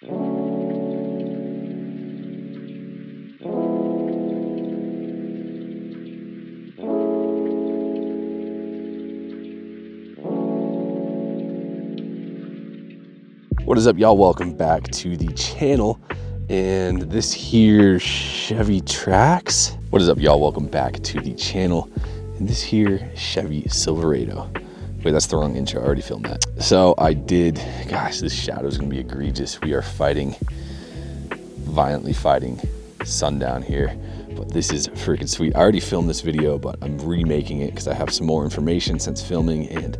What is up, y'all? Welcome back to the channel. And this here Chevy TRAX. What is up, y'all? Welcome back to the channel. And this here Chevy Silverado. Wait, that's the wrong intro. I already filmed that. So I did, gosh, this shadow is gonna be egregious. We are violently fighting sundown here. But this is freaking sweet. I already filmed this video, but I'm remaking it because I have some more information since filming. And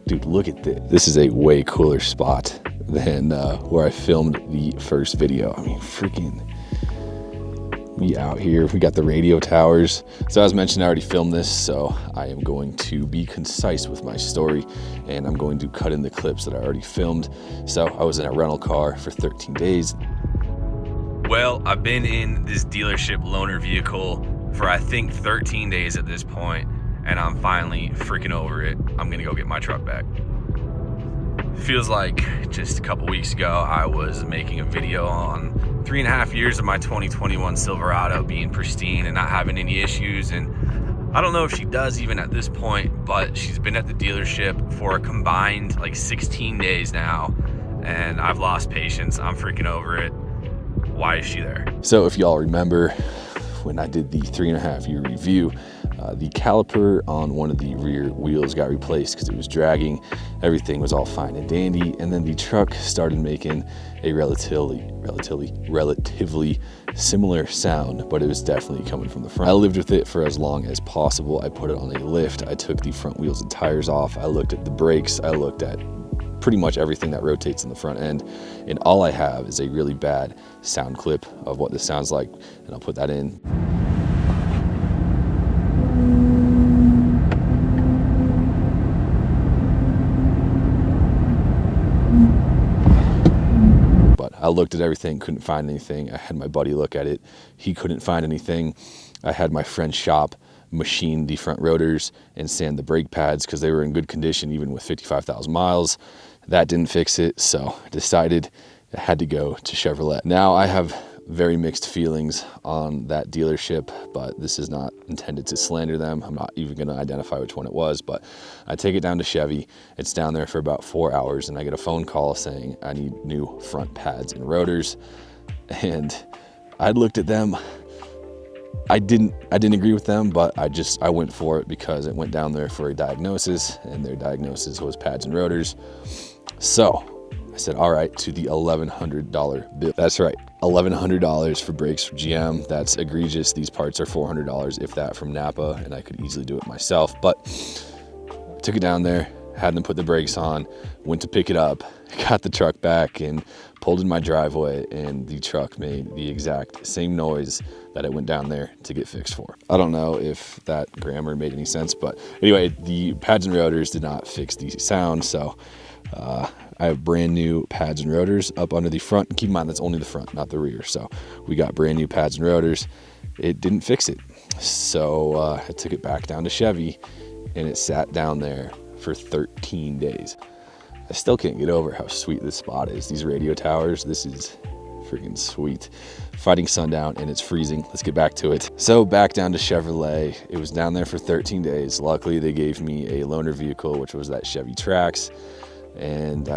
dude, look at this. This is a way cooler spot than where I filmed the first video. I mean, freaking, we out here. We got the radio towers. So as mentioned, I already filmed this, so I am going to be concise with my story, and I'm going to cut in the clips that I already filmed. So I was in a rental car for 13 days. Well, I've been in this dealership loaner vehicle for I think 13 days at this point, and I'm finally freaking over it. I'm gonna go get my truck back. Feels like just a couple weeks ago I was making a video on 3.5 years of my 2021 Silverado being pristine and not having any issues, and I don't know if she does even at this point, but she's been at the dealership for a combined like 16 days now, and I've lost patience. I'm freaking over it. Why is she there? So if y'all remember when I did the 3.5 year review, the caliper on one of the rear wheels got replaced because it was dragging. Everything was all fine and dandy, and then the truck started making a relatively similar sound, but it was definitely coming from the front. I lived with it for as long as possible. I put it on a lift. I took the front wheels and tires off. I looked at the brakes. I looked at pretty much everything that rotates in the front end, and all I have is a really bad sound clip of what this sounds like, and I'll put that in. I looked at everything, couldn't find anything. I had my buddy look at it. He couldn't find anything. I had my friend's shop machine the front rotors and sand the brake pads because they were in good condition even with 55,000 miles. That didn't fix it, so I decided I had to go to Chevrolet. Now I have very mixed feelings on that dealership, but this is not intended to slander them. I'm not even going to identify which one it was, but I take it down to Chevy. It's down there for about 4 hours, and I get a phone call saying I need new front pads and rotors. And I looked at them. I didn't agree with them, but I went for it because it went down there for a diagnosis, and their diagnosis was pads and rotors. So I said, all right, to the $1,100 bill. That's right, $1,100 for brakes from GM. That's egregious. These parts are $400, if that, from Napa, and I could easily do it myself. But I took it down there, had them put the brakes on, went to pick it up, got the truck back, and pulled in my driveway, and the truck made the exact same noise that it went down there to get fixed for. I don't know if that grammar made any sense, but anyway, the pads and rotors did not fix the sound, so I have brand new pads and rotors up under the front. Keep in mind, that's only the front, not the rear. So we got brand new pads and rotors. It didn't fix it. So I took it back down to Chevy, and it sat down there for 13 days. I still can't get over how sweet this spot is. These radio towers, this is freaking sweet. Fighting sundown, and it's freezing. Let's get back to it. So back down to Chevrolet. It was down there for 13 days. Luckily, they gave me a loaner vehicle, which was that Chevy TRAX. And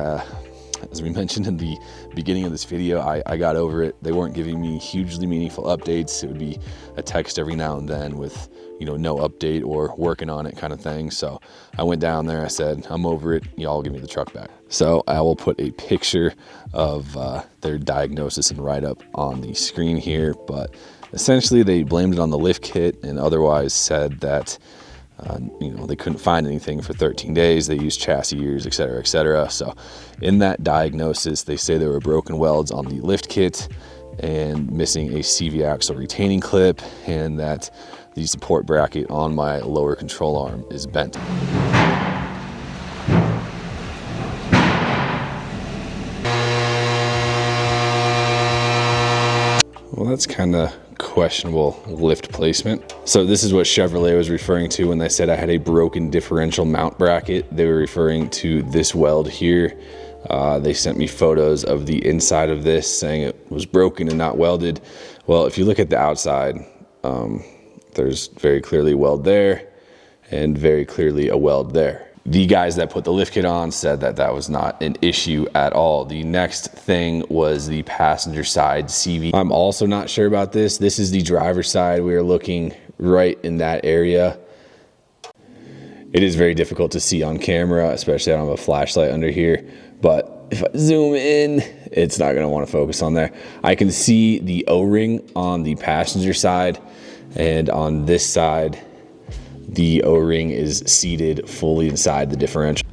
as we mentioned in the beginning of this video, I got over it. They weren't giving me hugely meaningful updates. It would be a text every now and then with, you know, no update or working on it kind of thing. So I went down there. I said, I'm over it. Y'all give me the truck back. So I will put a picture of their diagnosis and write-up on the screen here. But essentially, they blamed it on the lift kit and otherwise said that you know, they couldn't find anything for 13 days. They used chassis years, et cetera, et cetera. So in that diagnosis, they say there were broken welds on the lift kit and missing a CV axle retaining clip, and that the support bracket on my lower control arm is bent. Well, that's kind of questionable lift placement. So this is what Chevrolet was referring to when they said I had a broken differential mount bracket. They were referring to this weld here. They sent me photos of the inside of this saying it was broken and not welded. Well, if you look at the outside, there's very clearly a weld there and very clearly a weld there. The guys that put the lift kit on said that that was not an issue at all. The next thing was the passenger side CHEVY. I'm also not sure about this. This is the driver's side. We are looking right in that area. It is very difficult to see on camera, especially I don't have a flashlight under here, but if I zoom in, it's not gonna wanna focus on there. I can see the O-ring on the passenger side, and on this side, the O-ring is seated fully inside the differential.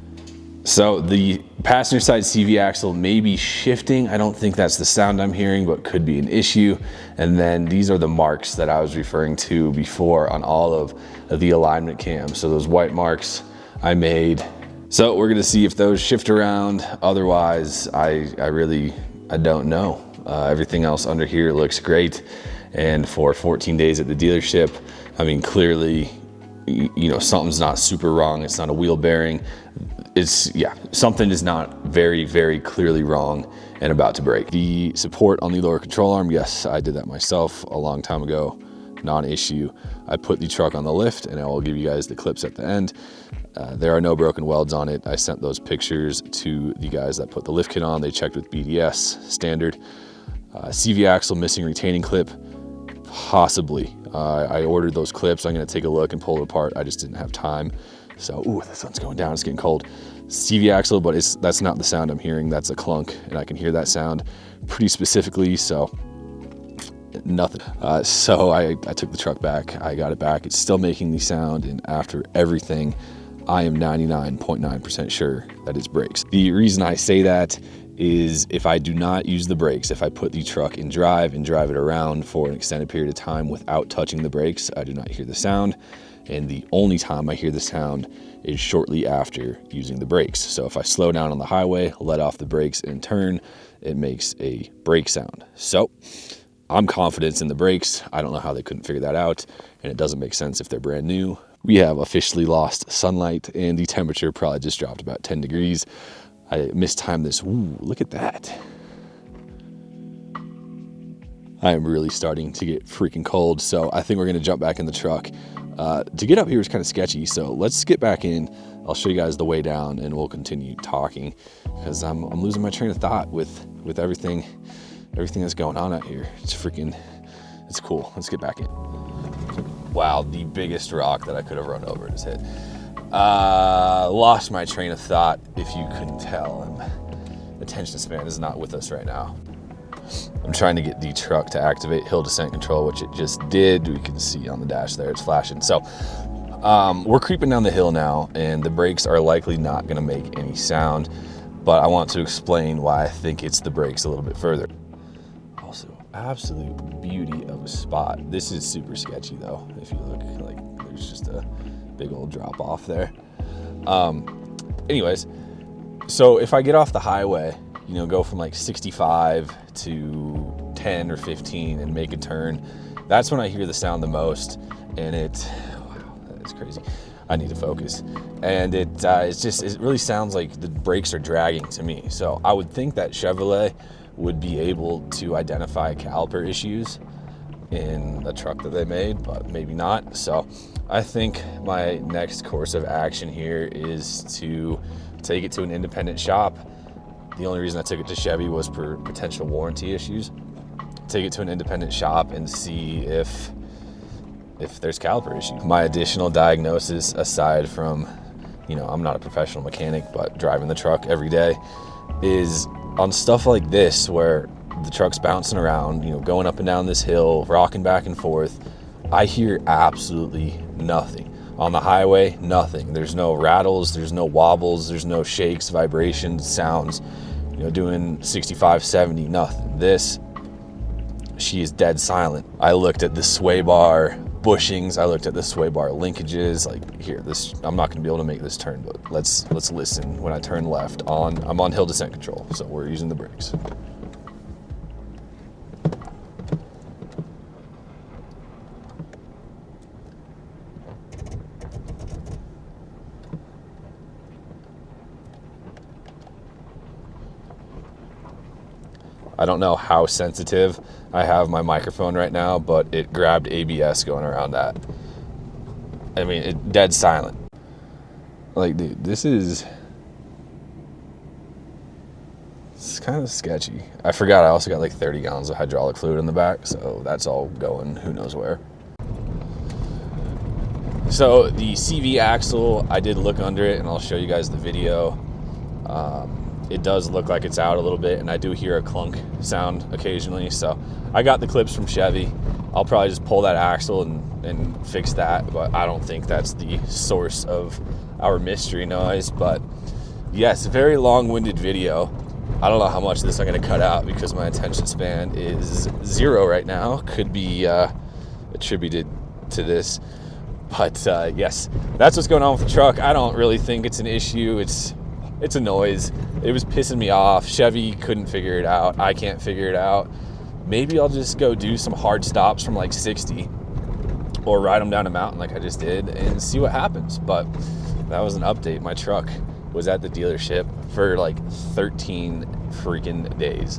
So the passenger side CHEVY axle may be shifting. I don't think that's the sound I'm hearing, but could be an issue. And then these are the marks that I was referring to before on all of the alignment cams. So those white marks I made. So we're gonna see if those shift around. Otherwise, I don't know. Everything else under here looks great. And for 14 days at the dealership, I mean, clearly, you know, something's not super wrong. It's not a wheel bearing. It's, yeah, something is not very, very clearly wrong and about to break. The support on the lower control arm, yes, I did that myself a long time ago, non-issue. I put the truck on the lift, and I will give you guys the clips at the end. There are no broken welds on it. I sent those pictures to the guys that put the lift kit on. They checked with BDS standard. CHEVY axle missing retaining clip, possibly. I ordered those clips. I'm gonna take a look and pull it apart. I just didn't have time. So, ooh, the sun's going down, it's getting cold. CHEVY axle, but that's not the sound I'm hearing. That's a clunk, and I can hear that sound pretty specifically, so nothing. So I took the truck back, I got it back. It's still making the sound, and after everything, I am 99.9% sure that it's brakes. The reason I say that is if I do not use the brakes, if I put the truck in drive and drive it around for an extended period of time without touching the brakes, I do not hear the sound. And the only time I hear the sound is shortly after using the brakes. So if I slow down on the highway, let off the brakes and turn, it makes a brake sound. So I'm confident in the brakes. I don't know how they couldn't figure that out, and it doesn't make sense if they're brand new. We have officially lost sunlight, and the temperature probably just dropped about 10 degrees. I mistimed this. Ooh, look at that. I am really starting to get freaking cold, so I think we're gonna jump back in the truck. To get up here is kind of sketchy, so let's get back in. I'll show you guys the way down, and we'll continue talking, because I'm losing my train of thought with everything that's going on out here. It's cool. Let's get back in. Wow, the biggest rock that I could have run over just hit. Lost my train of thought, if you couldn't tell. Attention span is not with us right now. I'm trying to get the truck to activate hill descent control, which it just did. We can see on the dash there, it's flashing. So we're creeping down the hill now, and the brakes are likely not gonna make any sound, but I want to explain why I think it's the brakes a little bit further. Also, absolute beauty of a spot. This is super sketchy though. If you look, like, there's just a big old drop off there. Anyways, so if I get off the highway, you know, go from like 65 to 10 or 15 and make a turn, that's when I hear the sound the most. And wow, that is crazy. I need to focus. And it really sounds like the brakes are dragging to me. So I would think that Chevrolet would be able to identify caliper issues in the truck that they made, but maybe not. So I think my next course of action here is to take it to an independent shop. The only reason I took it to Chevy was for potential warranty issues. Take it to an independent shop and see if there's caliper issues. My additional diagnosis, aside from, you know, I'm not a professional mechanic, but driving the truck every day, is on stuff like this where the truck's bouncing around, you know, going up and down this hill, rocking back and forth. I hear absolutely nothing. On the highway, nothing. There's no rattles, there's no wobbles, there's no shakes, vibrations, sounds, you know, doing 65, 70, nothing. This, she is dead silent. I looked at the sway bar bushings, I looked at the sway bar linkages, like here, I'm not gonna be able to make this turn, but let's listen. When I turn left, I'm on hill descent control, so we're using the brakes. don't know how sensitive I have my microphone right now, but it grabbed ABS going around that. I mean, it dead silent. Like, dude, this is kind of sketchy. I forgot I also got like 30 gallons of hydraulic fluid in the back, so that's all going who knows where. So the CV axle, I did look under it, and I'll show you guys the video. It does look like it's out a little bit, and I do hear a clunk sound occasionally. So I got the clips from Chevy. I'll probably just pull that axle and fix that, but I don't think that's the source of our mystery noise. But yes, very long-winded video. I don't know how much of this I'm going to cut out because my attention span is 0 right now. Could be attributed to this. But yes, that's what's going on with the truck. I don't really think it's an issue. It's a noise. It was pissing me off. Chevy couldn't figure it out. I can't figure it out. Maybe I'll just go do some hard stops from like 60 or ride them down a mountain like I just did and see what happens. But that was an update. My truck was at the dealership for like 13 freaking days.